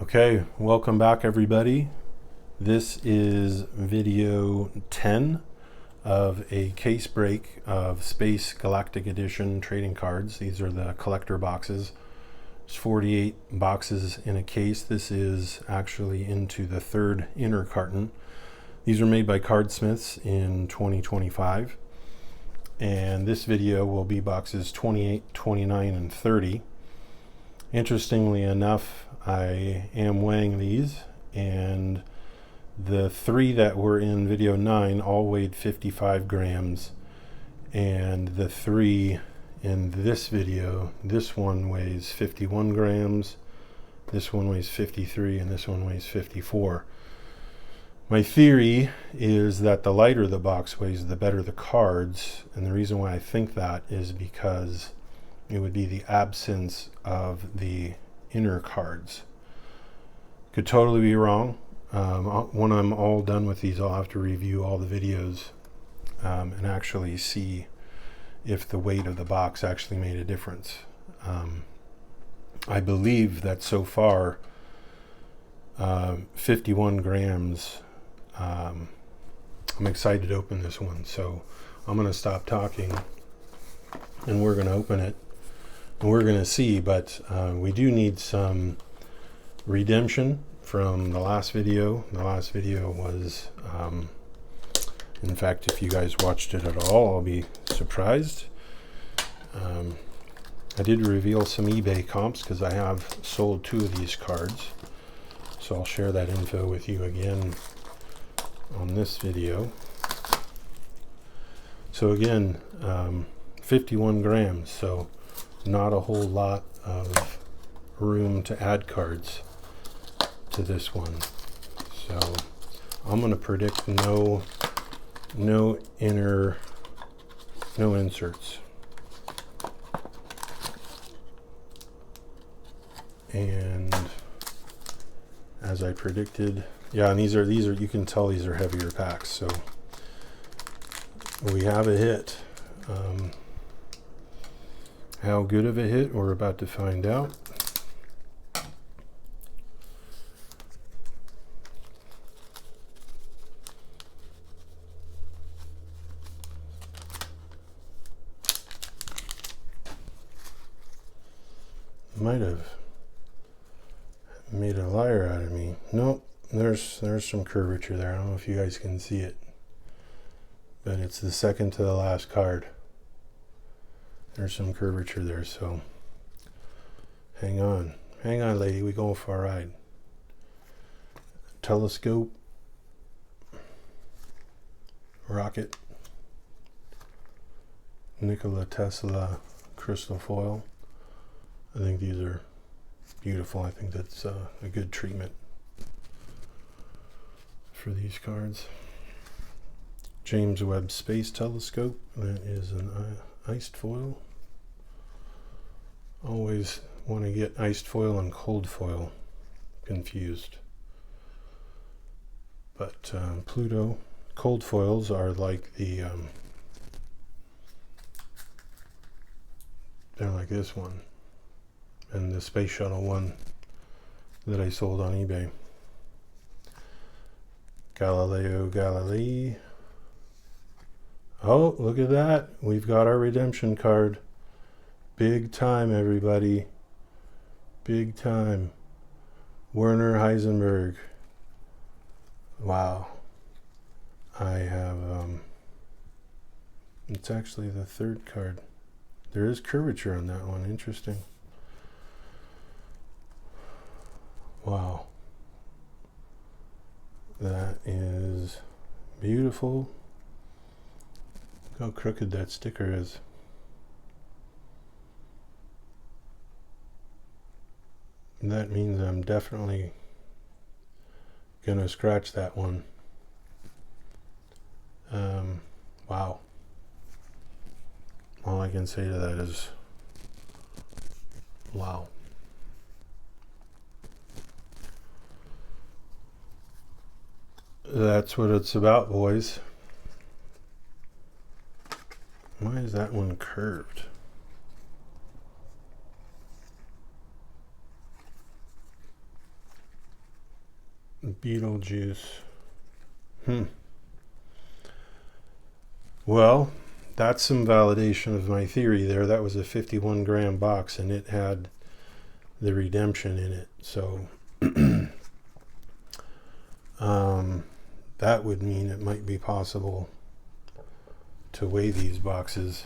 Okay, welcome back everybody. This is video 10 of a case break of Space Galactic Edition trading cards. These are the collector boxes. There's 48 boxes in a case. This is actually into the third inner carton. These were made by Cardsmiths in 2025. And this video will be boxes 28, 29, and 30. Interestingly enough, I am weighing these, and the three that were in video 9 all weighed 55 grams, and the three in this video, this one weighs 51 grams, this one weighs 53, and this one weighs 54. My theory is that the lighter the box weighs, the better the cards, and the reason why I think that is because it would be the absence of the inner cards. Could totally be wrong. When I'm all done with these, I'll have to review all the videos and actually see if the weight of the box actually made a difference. I believe that so far 51 grams. I'm excited to open this one, so I'm going to stop talking and we're going to open it. We're going to see, but we do need some redemption from the last video. The last video was, in fact, if you guys watched it at all, I'll be surprised. I did reveal some eBay comps because I have sold 2 of these cards. So I'll share that info with you again on this video. So again, 51 grams, so not a whole lot of room to add cards to this one. So I'm going to predict no inserts. And as I predicted, yeah, and these are you can tell these are heavier packs, so we have a hit. How good of a hit, we're about to find out. Might have made a liar out of me. Nope, there's some curvature there. I don't know if you guys can see it, but it's the second to the last card. There's some curvature there, so hang on, lady, we going for a ride. Telescope, rocket, Nikola Tesla crystal foil. I think these are beautiful. I think that's a good treatment for these cards. James Webb Space Telescope, that is an iced foil. Always want to get iced foil and cold foil confused. But Pluto, cold foils are like the, they're like this one. And the space shuttle one that I sold on eBay. Galileo Galilei. Oh, look at that. We've got our redemption card. Big time, everybody. Big time. Werner Heisenberg. Wow. I have, it's actually the third card. There is curvature on that one. Interesting. Wow. That is beautiful. Look how crooked that sticker is. And that means I'm definitely gonna scratch that one. Wow. All I can say to that is wow. That's what it's about, boys. Why is that one curved? Beetlejuice. Well, that's some validation of my theory there. That was a 51 gram box and it had the redemption in it. So that would mean it might be possible to weigh these boxes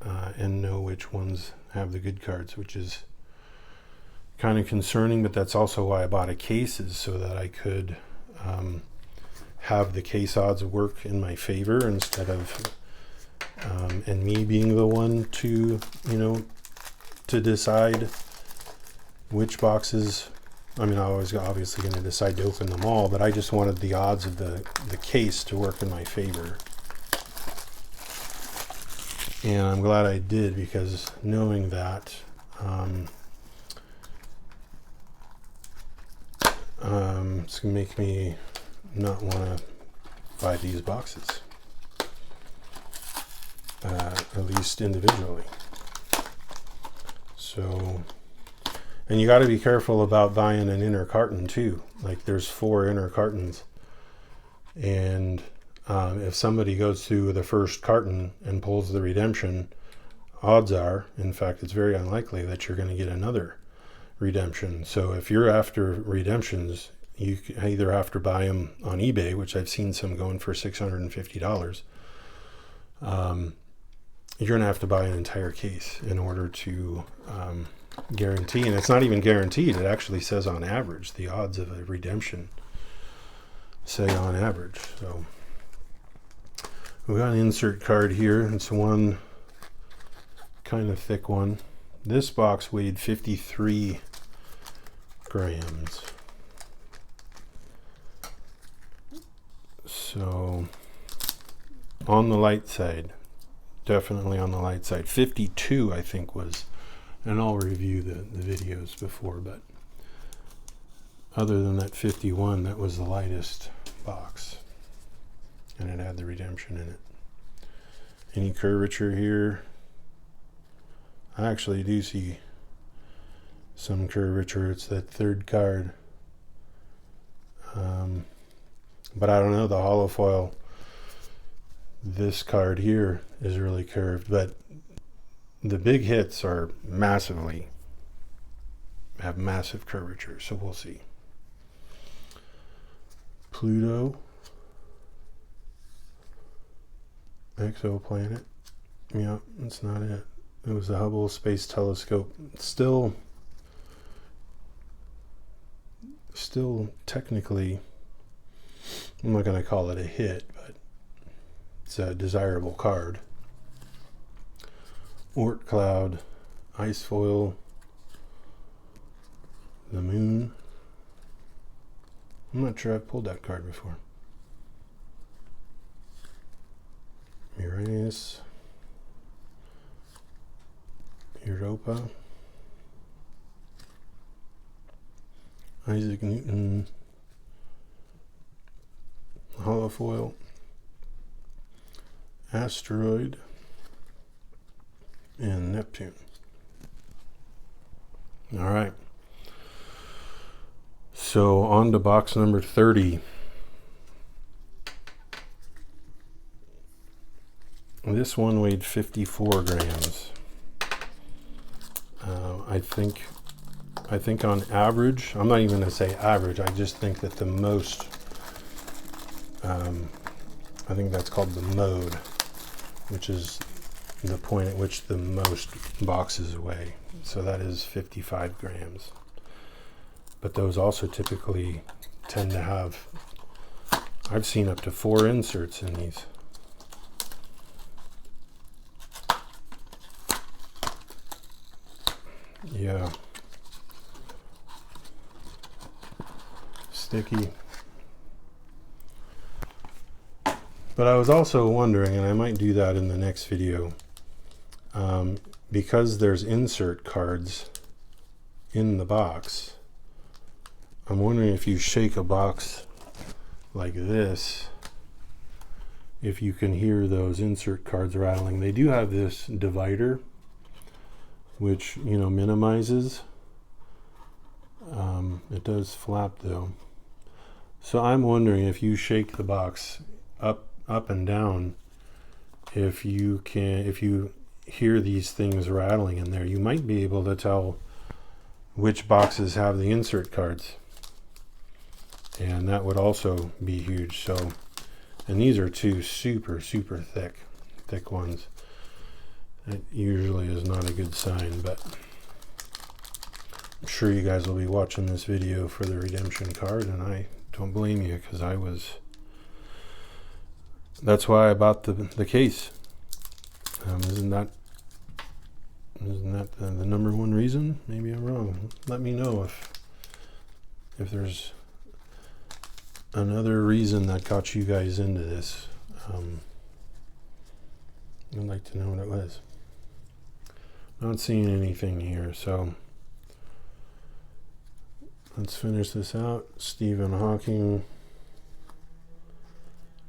and know which ones have the good cards, which is kind of concerning, but that's also why I bought a case, is so that I could have the case odds work in my favor instead of and me being the one to, you know, to decide which boxes. I mean, I was obviously going to decide to open them all, but I just wanted the odds of the case to work in my favor. And I'm glad I did, because knowing that it's going to make me not want to buy these boxes, at least individually. So, and you got to be careful about buying an inner carton too. Like, there's 4 inner cartons, and if somebody goes through the first carton and pulls the redemption, odds are, in fact, it's very unlikely that you're going to get another redemption. So if you're after redemptions, you either have to buy them on eBay, which I've seen some going for $650. You're going to have to buy an entire case in order to guarantee, and it's not even guaranteed. It actually says on average, the odds of a redemption say on average. So we got an insert card here. It's one kind of thick one. This box weighed 53 grams. So on the light side, definitely on the light side. 52 I think was, and I'll review the videos before, but other than that 51, that was the lightest box, and it had the redemption in it. Any curvature here? I actually do see some curvature. It's that third card, but I don't know, the hollow foil, this card here is really curved, but the big hits are have massive curvature, so we'll see. Pluto, exoplanet. Yeah, that's not it. It was the Hubble Space Telescope. Still technically, I'm not going to call it a hit, but it's a desirable card. Oort cloud, ice foil, the moon. I'm not sure I've pulled that card before. Uranus, Europa, Isaac Newton, holofoil, asteroid, and Neptune. All right. So on to box number 30. This one weighed 54 grams. I think on average, I'm not even going to say average, I just think that the most, I think that's called the mode, which is the point at which the most boxes weigh. So that is 55 grams. But those also typically tend to have, I've seen up to 4 inserts in these. Yeah. Sticky. But I was also wondering, and I might do that in the next video, because there's insert cards in the box, I'm wondering if you shake a box like this, if you can hear those insert cards rattling. They do have this divider, which, you know, minimizes It does flap though. So I'm wondering if you shake the box up and down, if you hear these things rattling in there, you might be able to tell which boxes have the insert cards. And that would also be huge. So, and these are two super thick ones. That usually is not a good sign, but I'm sure you guys will be watching this video for the redemption card, and I don't blame you, because that's why I bought the case. Isn't that the number one reason? Maybe I'm wrong. Let me know if there's another reason that got you guys into this. I'd like to know what it was. Not seeing anything here, so let's finish this out. Stephen Hawking,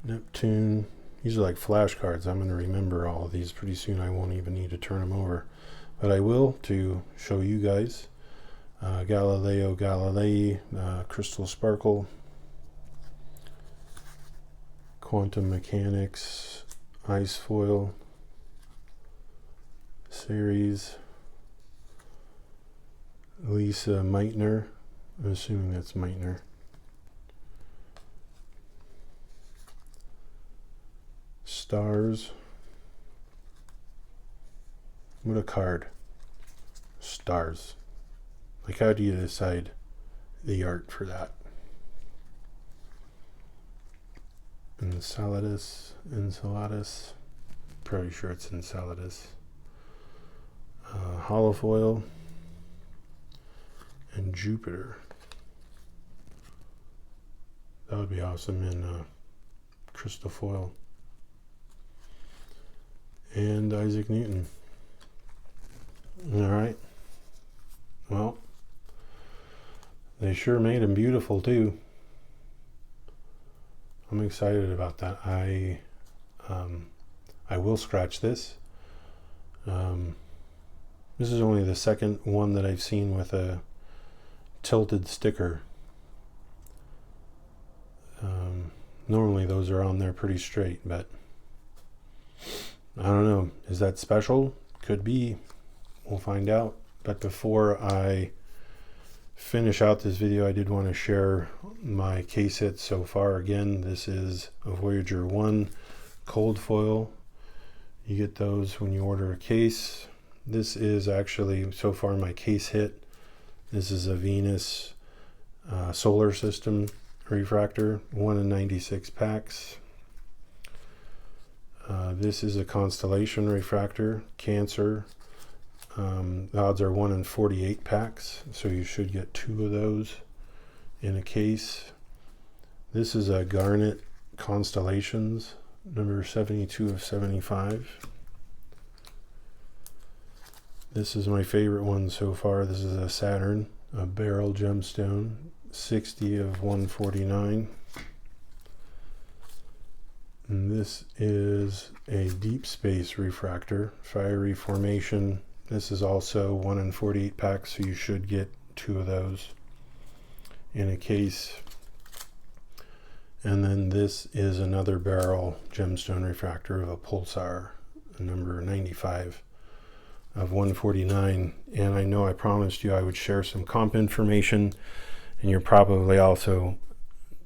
Neptune. These are like flashcards. I'm going to remember all of these pretty soon. I won't even need to turn them over, but I will to show you guys. Galileo Galilei, Crystal Sparkle, Quantum Mechanics, Ice Foil, Series, Lisa Meitner. I'm assuming that's Meitner. Stars. What a card. Stars. Like, how do you decide the art for that? Enceladus. Pretty sure it's Enceladus. Holofoil. And Jupiter. That would be awesome in crystal foil. And Isaac Newton. Alright. Well, they sure made him beautiful too. I'm excited about that. I will scratch this. This is only the second one that I've seen with a tilted sticker. Normally those are on there pretty straight, but I don't know. Is that special? Could be. We'll find out. But before I finish out this video, I did want to share my case hits so far. Again, this is a Voyager 1 cold foil. You get those when you order a case. This is actually so far my case hit. This is a Venus solar system refractor, 1 in 96 packs. This is a constellation refractor, Cancer. The odds are 1 in 48 packs, so you should get 2 of those in a case. This is a Garnet Constellations, number 72 of 75. This is my favorite one so far. This is a Saturn, a barrel gemstone, 60 of 149. And this is a deep space refractor, fiery formation. This is also 1 in 48 packs, so you should get 2 of those in a case. And then this is another barrel gemstone refractor of a pulsar, number 95 of 149. And I know I promised you I would share some comp information, and you're probably also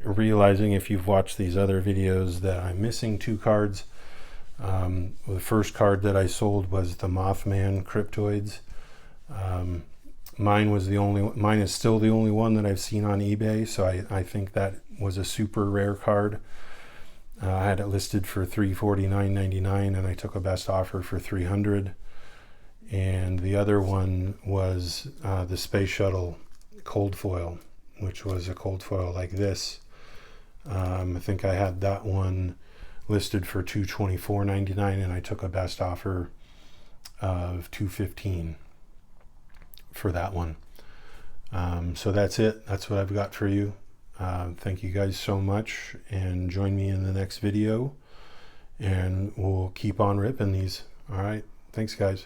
realizing, if you've watched these other videos, that I'm missing 2 cards. The first card that I sold was the Mothman Cryptoids. Mine is still the only one that I've seen on eBay, so I think that was a super rare card. I had it listed for $349.99, and I took a best offer for $300. And the other one was the Space Shuttle cold foil, which was a cold foil like this. I think I had that one listed for $224.99, and I took a best offer of $215 for that one. So that's it. That's what I've got for you. Thank you guys so much, and join me in the next video, and we'll keep on ripping these. All right. Thanks, guys.